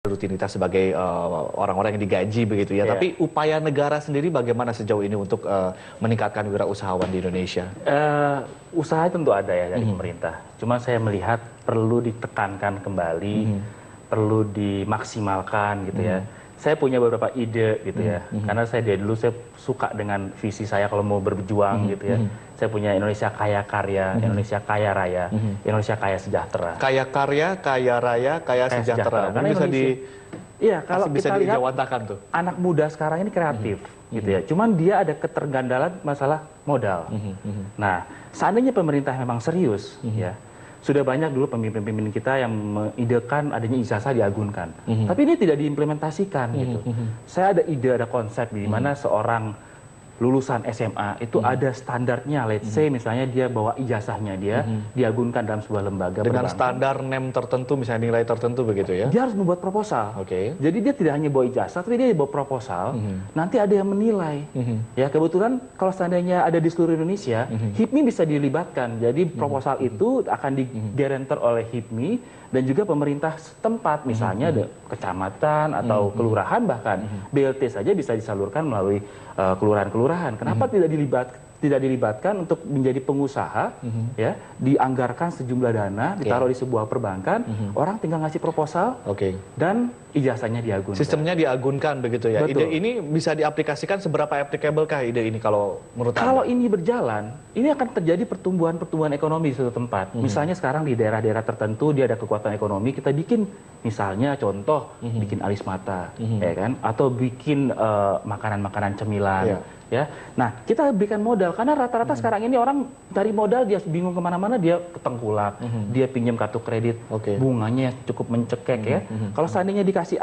rutinitas sebagai orang-orang yang digaji begitu ya. Tapi upaya negara sendiri bagaimana sejauh ini untuk meningkatkan wirausahawan di Indonesia? Usaha tentu ada ya dari pemerintah. Cuma saya melihat perlu ditekankan kembali, perlu dimaksimalkan gitu ya. Saya punya beberapa ide gitu ya. Karena saya dari dulu saya suka dengan visi saya kalau mau berjuang gitu ya. Saya punya Indonesia kaya karya, Indonesia kaya raya, Indonesia kaya sejahtera. Kaya karya, kaya raya, kaya sejahtera. Karena bisa kalau bisa kita lihat dijawantahkan tuh. anak muda sekarang ini kreatif gitu ya. Cuman dia ada ketergandalan masalah modal. Nah, seandainya pemerintah memang serius ya. Sudah banyak dulu pemimpin-pemimpin kita yang mengidekan adanya ijazah diagunkan. Tapi ini tidak diimplementasikan gitu. Saya ada ide, ada konsep di mana seorang lulusan SMA itu ada standarnya, let's say misalnya dia bawa ijazahnya dia diagunkan dalam sebuah lembaga dengan perbankan. standar NEM tertentu, misalnya nilai tertentu begitu ya. Dia harus membuat proposal. Jadi dia tidak hanya bawa ijazah, tapi dia bawa proposal. Nanti ada yang menilai. Ya kebetulan kalau seandainya ada di seluruh Indonesia, HIPMI bisa dilibatkan. Jadi proposal itu akan digarantor oleh HIPMI dan juga pemerintah setempat, misalnya ada kecamatan atau kelurahan bahkan BLT saja bisa disalurkan melalui kelurahan-kelurahan. Kenapa tidak dilibatkan untuk menjadi pengusaha, ya dianggarkan sejumlah dana, ditaruh di sebuah perbankan, orang tinggal ngasih proposal, dan ijazahnya diagunkan. Sistemnya diagunkan begitu ya. Betul. Ide ini bisa diaplikasikan seberapa applicable kah ide ini kalau menurut Anda? Kalau ini berjalan, ini akan terjadi pertumbuhan ekonomi di suatu tempat. Misalnya sekarang di daerah-daerah tertentu dia ada kekuatan ekonomi, kita bikin misalnya contoh bikin alis mata, ya kan, atau bikin makanan-makanan cemilan. Ya, nah kita berikan modal karena rata-rata sekarang ini orang cari modal dia bingung kemana-mana, dia ke tengkulak, dia pinjam kartu kredit, bunganya cukup mencekek ya. Kalau seandainya dikasih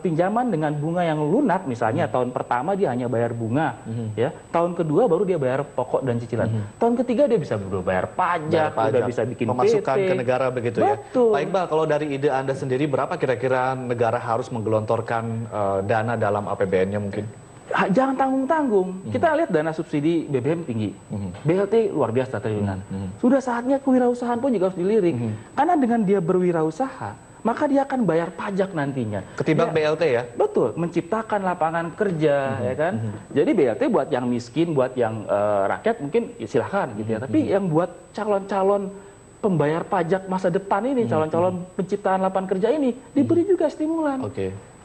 pinjaman dengan bunga yang lunak, misalnya tahun pertama dia hanya bayar bunga, ya, tahun kedua baru dia bayar pokok dan cicilan, tahun ketiga dia bisa bayar pajak, udah bisa bikin pemasukan PT. ke negara begitu ya. Pak Iqbal, kalau dari ide Anda sendiri berapa kira-kira negara harus menggelontorkan dana dalam APBN-nya mungkin? Jangan tanggung-tanggung. Kita lihat dana subsidi BBM tinggi, BLT luar biasa triliunan. Sudah saatnya kewirausahaan pun juga harus dilirik. Karena dengan dia berwirausaha, maka dia akan bayar pajak nantinya. Ketimbang BLT ya? Betul, menciptakan lapangan kerja, ya kan. Jadi BLT buat yang miskin, buat yang rakyat mungkin ya silahkan gitu ya. Tapi yang buat calon-calon pembayar pajak masa depan ini, calon-calon penciptaan lapangan kerja ini diberi juga stimulan.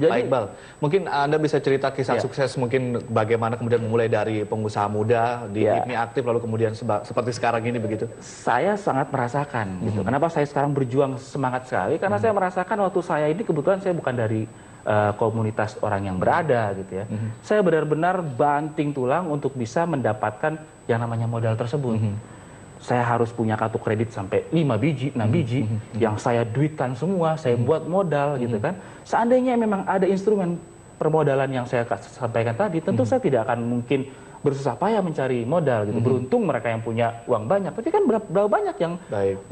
Jadi, Pak Iqbal, mungkin Anda bisa cerita kisah sukses mungkin bagaimana kemudian memulai dari pengusaha muda di HIPMI aktif lalu kemudian seperti sekarang ini begitu? Saya sangat merasakan gitu. Kenapa saya sekarang berjuang semangat sekali? Karena saya merasakan waktu saya ini kebetulan saya bukan dari komunitas orang yang berada gitu ya. Saya benar-benar banting tulang untuk bisa mendapatkan yang namanya modal tersebut. Saya harus punya kartu kredit sampai 5 biji, 6 biji, yang saya duitkan semua, saya buat modal gitu kan. Seandainya memang ada instrumen permodalan yang saya sampaikan tadi, tentu saya tidak akan mungkin bersusah payah mencari modal gitu. Beruntung mereka yang punya uang banyak, tapi kan berapa banyak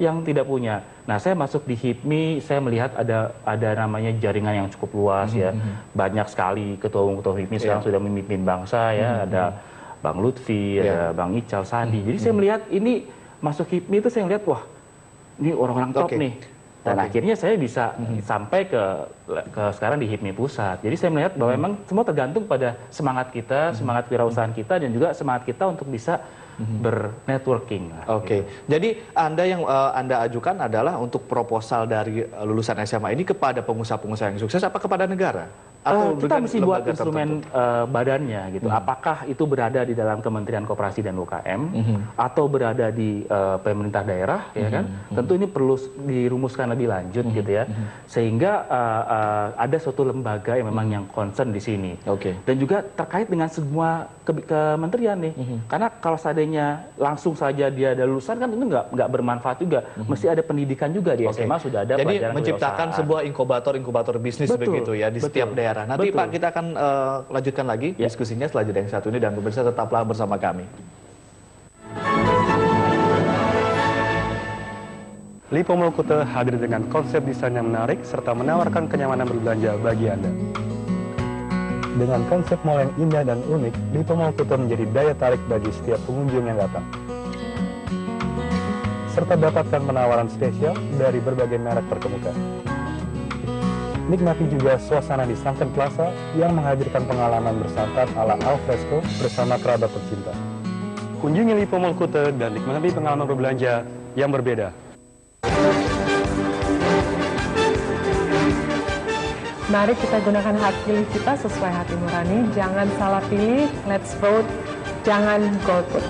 yang tidak punya. Nah, saya masuk di HIPMI, saya melihat ada namanya jaringan yang cukup luas ya. Banyak sekali ketua-ketua HIPMI sekarang sudah memimpin bangsa ya, ada Bang Lutfi, ada Bang Ical, Sandi. Jadi saya melihat ini masuk HIPMI itu saya lihat, wah ini orang-orang top nih. Dan akhirnya saya bisa sampai ke sekarang di HIPMI pusat. Jadi saya melihat bahwa memang semua tergantung pada semangat kita, semangat wirausahaan kita, dan juga semangat kita untuk bisa bernetworking. Jadi Anda yang Anda ajukan adalah untuk proposal dari lulusan SMA ini kepada pengusaha-pengusaha yang sukses apa kepada negara? Atau kita mesti buat instrumen badannya gitu. Apakah itu berada di dalam Kementerian Koperasi dan UKM atau berada di pemerintah daerah, ya kan? Tentu ini perlu dirumuskan lebih lanjut gitu ya, sehingga ada suatu lembaga yang memang yang concern di sini. Dan juga terkait dengan semua kementerian nih, karena kalau seandainya langsung saja dia ada lulusan kan itu nggak bermanfaat juga. Mesti ada pendidikan juga di SMA sudah ada. Jadi menciptakan sebuah inkubator bisnis begitu ya di setiap daerah. Nanti Pak kita akan lanjutkan lagi diskusinya setelah jeda yang satu ini, dan pemirsa tetaplah bersama kami. Lipo Mall Kuta hadir dengan konsep desain yang menarik serta menawarkan kenyamanan berbelanja bagi Anda. Dengan konsep mall yang indah dan unik, Lipo Mall Kuta menjadi daya tarik bagi setiap pengunjung yang datang. Serta dapatkan penawaran spesial dari berbagai merek terkemuka. Nikmati juga suasana di Sunken Plaza yang menghadirkan pengalaman bersantap ala alfresco bersama kerabat tercinta. Kunjungi Lipo Mall Kuta dan nikmati pengalaman berbelanja yang berbeda. Mari kita gunakan hak pilih kita sesuai hati nurani. Jangan salah pilih. Let's vote. Jangan golput.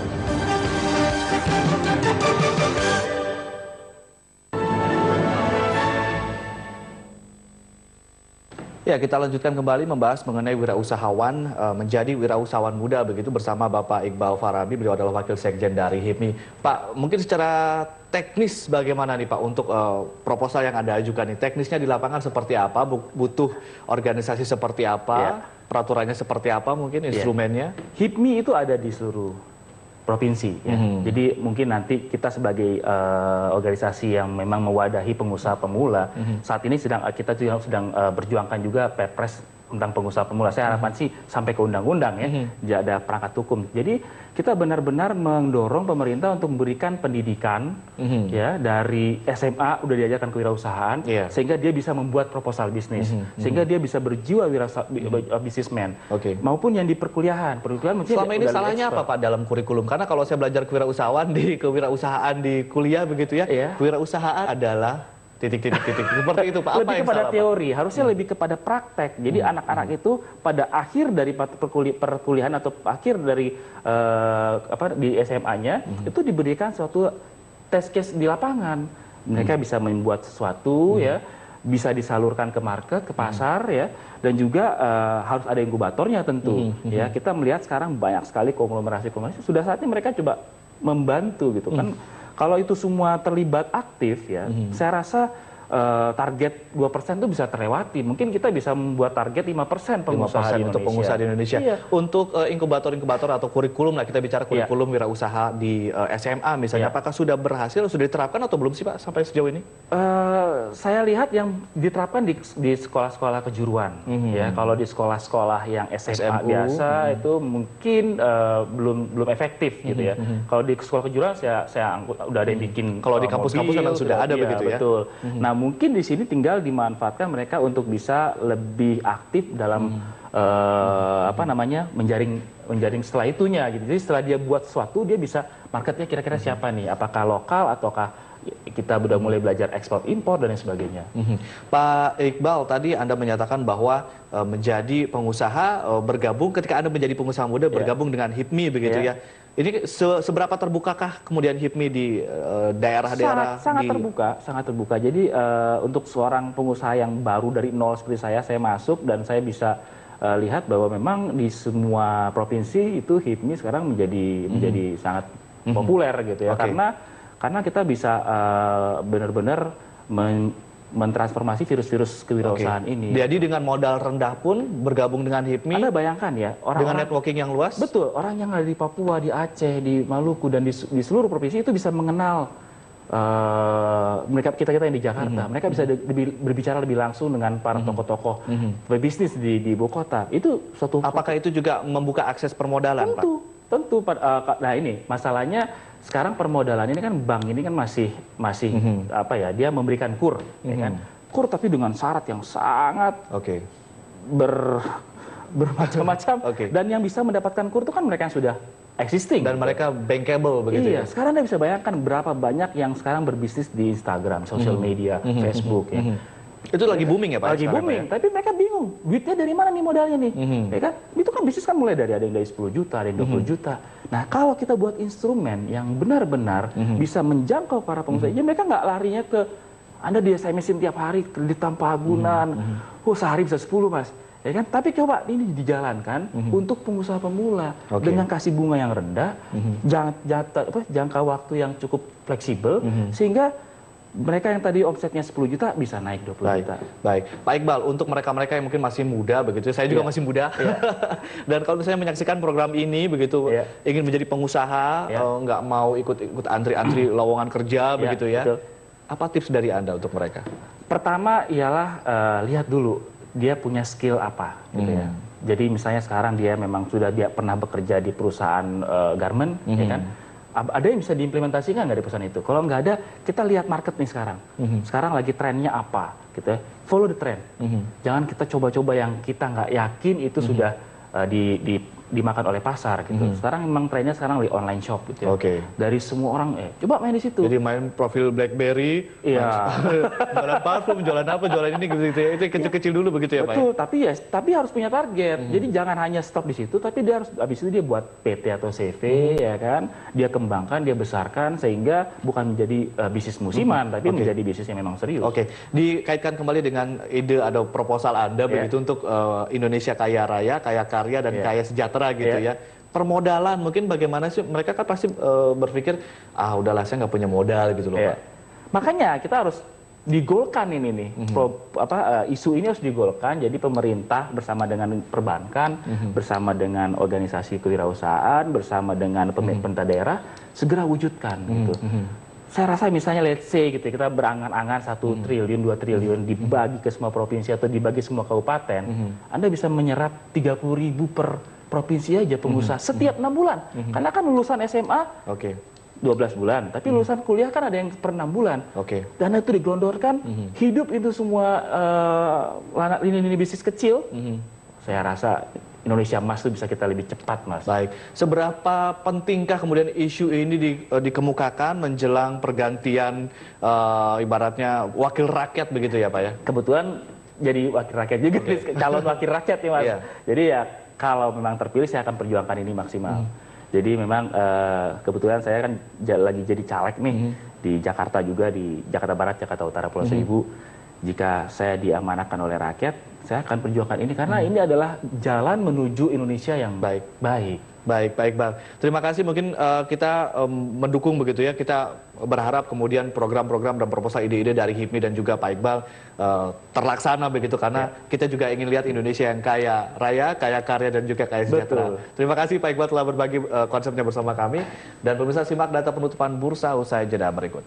Ya, kita lanjutkan kembali membahas mengenai wirausahawan, menjadi wirausahawan muda begitu bersama Bapak Iqbal Farabi, beliau adalah Wakil Sekjen dari HIPMI. Pak, mungkin secara teknis bagaimana nih Pak untuk proposal yang Anda ajukan nih? Teknisnya di lapangan seperti apa? Butuh organisasi seperti apa? Peraturannya seperti apa mungkin instrumennya? HIPMI itu ada di seluruh provinsi. Ya. Jadi mungkin nanti kita sebagai organisasi yang memang mewadahi pengusaha pemula, saat ini kita juga sedang berjuangkan juga Perpres tentang pengusaha pemula. Saya harapan sih sampai ke undang-undang ya, ada perangkat hukum. Jadi kita benar-benar mendorong pemerintah untuk memberikan pendidikan ya dari SMA udah diajarkan kewirausahaan sehingga dia bisa membuat proposal bisnis, sehingga dia bisa berjiwa bisnismen. Maupun yang di perkuliahan selama ini salahnya apa Pak dalam kurikulum? Karena kalau saya belajar kewirausahaan di kuliah begitu ya, kewirausahaan adalah titik-titik seperti itu Pak. Lebih kepada teori, harusnya lebih kepada praktek. Jadi anak-anak itu pada akhir dari perkuliahan atau akhir dari di SMA-nya itu diberikan suatu test case di lapangan. Mereka bisa membuat sesuatu ya, bisa disalurkan ke market, ke pasar ya, dan juga harus ada inkubatornya tentu. Ya, kita melihat sekarang banyak sekali konglomerasi sudah saatnya mereka coba membantu gitu kan. Kalau itu semua terlibat aktif ya, saya rasa target 2% itu bisa terlewati. Mungkin kita bisa membuat target 5% pengusaha di Indonesia. Untuk pengusaha di Indonesia. Untuk inkubator-inkubator atau kurikulum lah, kita bicara kurikulum wirausaha di SMA misalnya, apakah sudah berhasil, sudah diterapkan atau belum sih Pak sampai sejauh ini? Saya lihat yang diterapkan di sekolah-sekolah kejuruan. Ya, kalau di sekolah-sekolah yang SMA biasa itu mungkin belum efektif gitu ya. Kalau di sekolah kejuruan saya udah ada yang bikin. Kalau di kampus-kampus memang sudah ada begitu ya. Betul. Nah, mungkin di sini tinggal dimanfaatkan mereka untuk bisa lebih aktif dalam menjaring setelah itunya gitu. Jadi setelah dia buat sesuatu dia bisa marketnya kira-kira siapa nih? Apakah lokal ataukah kita udah mulai belajar ekspor impor dan lain sebagainya. Pak Iqbal, tadi Anda menyatakan bahwa menjadi pengusaha bergabung ketika Anda menjadi pengusaha muda bergabung dengan HIPMI begitu ya. Ini seberapa terbukakah kemudian HIPMI di daerah-daerah? Sangat terbuka. Jadi untuk seorang pengusaha yang baru dari nol seperti saya masuk dan saya bisa lihat bahwa memang di semua provinsi itu HIPMI sekarang menjadi sangat populer gitu ya. Karena kita bisa benar-benar mentransformasi virus-virus kewirausasahaan ini. Jadi dengan modal rendah pun bergabung dengan HIPMI. Anda bayangkan ya, dengan networking yang luas. Betul, orang yang ada di Papua, di Aceh, di Maluku dan di seluruh provinsi itu bisa mengenal kita yang di Jakarta. Mereka bisa berbicara lebih langsung dengan para tokoh-tokoh berbisnis di ibu kota. Itu suatu. Apakah itu juga membuka akses permodalan, Pak? Tentu. Nah ini masalahnya sekarang permodalan ini kan bank ini kan masih dia memberikan kur, ya kan? Kur tapi dengan syarat yang sangat bermacam-macam dan yang bisa mendapatkan kur itu kan mereka yang sudah existing dan mereka bankable begitu ya. Sekarang Anda bisa bayangkan berapa banyak yang sekarang berbisnis di Instagram, social media, Facebook ya. Itu lagi booming ya Pak? Lagi booming, tapi mereka bingung, duitnya dari mana nih modalnya nih? Ya kan? Itu kan bisnis kan mulai ada yang dari 10 juta, ada yang 20 juta. Nah, kalau kita buat instrumen yang benar-benar bisa menjangkau para pengusaha, ya mereka nggak larinya ke Anda di SMS-in tiap hari kredit tanpa agunan, sehari bisa 10 Mas. Ya kan? Tapi coba ini dijalankan untuk pengusaha pemula dengan kasih bunga yang rendah, jangka waktu yang cukup fleksibel, sehingga mereka yang tadi omsetnya 10 juta bisa naik 20 juta. Baik. Pak Iqbal, untuk mereka-mereka yang mungkin masih muda begitu, saya juga masih muda. Dan kalau misalnya menyaksikan program ini begitu, ingin menjadi pengusaha, nggak mau ikut antri-antri lowongan kerja begitu ya. Betul. Apa tips dari Anda untuk mereka? Pertama ialah lihat dulu dia punya skill apa gitu ya. Jadi misalnya sekarang dia memang dia pernah bekerja di perusahaan garment, ya kan? Ada yang bisa diimplementasikan nggak di perusahaan itu? Kalau nggak ada, kita lihat market nih sekarang. Sekarang lagi trennya apa? gitu ya, follow the trend. Jangan kita coba-coba yang kita nggak yakin itu sudah dimakan oleh pasar gitu. Sekarang memang trennya sekarang di online shop gitu ya. Dari semua orang coba main di situ. Jadi main profil BlackBerry, jualan parfum, jualan apa, jualan ini gitu ya. Itu kecil-kecil dulu begitu ya, Pak. Betul, tapi harus punya target. Jadi jangan hanya stop di situ, tapi dia harus habis itu dia buat PT atau CV ya kan. Dia kembangkan, dia besarkan sehingga bukan menjadi bisnis musiman, tapi menjadi bisnis yang memang serius. Dikaitkan kembali dengan ide atau proposal Anda begitu untuk Indonesia kaya raya, kaya karya dan kaya sejahtera gitu ya. Permodalan mungkin bagaimana sih, mereka kan pasti berpikir udahlah saya nggak punya modal gitu loh Pak. Makanya kita harus digolkan ini nih, isu ini harus digolkan. Jadi pemerintah bersama dengan perbankan, bersama dengan organisasi kewirausahaan, bersama dengan pemerintah daerah segera wujudkan gitu. Saya rasa misalnya let's say gitu kita berangan-angan 1 triliun, 2 triliun dibagi ke semua provinsi atau dibagi semua kabupaten, Anda bisa menyerap 30.000 per provinsi aja pengusaha setiap 6 bulan. Karena kan lulusan SMA 12 bulan, tapi lulusan kuliah kan ada yang per 6 bulan. Dana itu digelondorkan, hidup itu semua lini bisnis kecil. Saya rasa Indonesia Emas itu bisa kita lebih cepat, Mas. Baik. Seberapa pentingkah kemudian isu ini dikemukakan menjelang pergantian ibaratnya wakil rakyat begitu ya, Pak ya? Kebetulan jadi wakil rakyat juga, calon wakil rakyat ya, Mas. Jadi ya kalau memang terpilih saya akan perjuangkan ini maksimal. Jadi memang kebetulan saya kan lagi jadi caleg nih di Jakarta juga, di Jakarta Barat, Jakarta Utara, Pulau Seribu. Jika saya diamanahkan oleh rakyat, saya akan perjuangkan ini karena ini adalah jalan menuju Indonesia yang baik. Baik, Bang. Terima kasih. Mungkin kita mendukung begitu ya. Kita berharap kemudian program-program dan proposal ide-ide dari HIPMI dan juga Pak Iqbal terlaksana begitu karena kita juga ingin lihat Indonesia yang kaya raya, kaya karya dan juga kaya sejahtera. Terima kasih Pak Iqbal telah berbagi konsepnya bersama kami dan pemirsa simak data penutupan bursa usai jeda berikut.